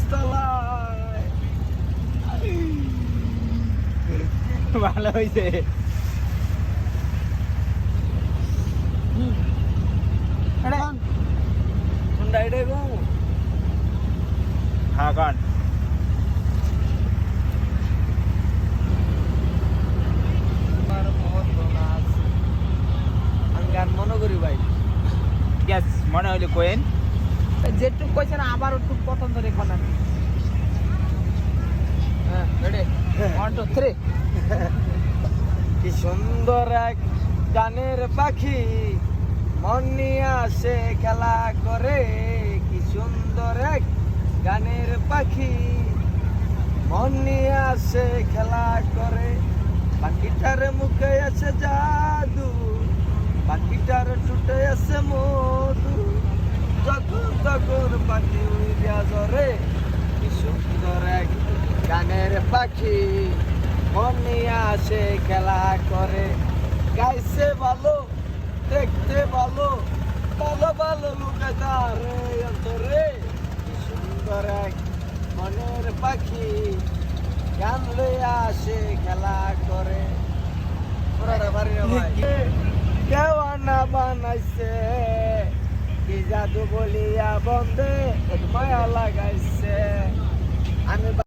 গাছতলায়। ভালো হয়েছে। হ্যাঁ গান গান মনে করি ভাই, গ্যাস মনে হইলে কোয়েন যেটুক কইছেন আবার একটু প্রথম ধরে কোনান। হ্যাঁ রেডি 1 2 3। কি সুন্দর এক গানের পাখি মন নিয়ে আসে খেলা করে। কি সুন্দর এক গানের পাখি মন নিয়ে আসে খেলা করে। পাখিটার মুখে আছে জাদু, পাখিটার টুটে আছে মধু। যখন তখন পাখি উড়িয়া ধরে। কি সুন্দর এক গানের পাখি মন নিয়ে আসে খেলা করে। গাইছে ভালো, দেখতে ভালো, ভালো ভালো লুকে তারে অন্তরে। কি সুন্দর এক মনের পাখি গান লইয়া আসে খেলা করে। পুরাটা পারি না ভাই। দেওয়ানা বানাইছে কি জাদু বলিয়া বন্দে মায়া লাগাইছে। আমি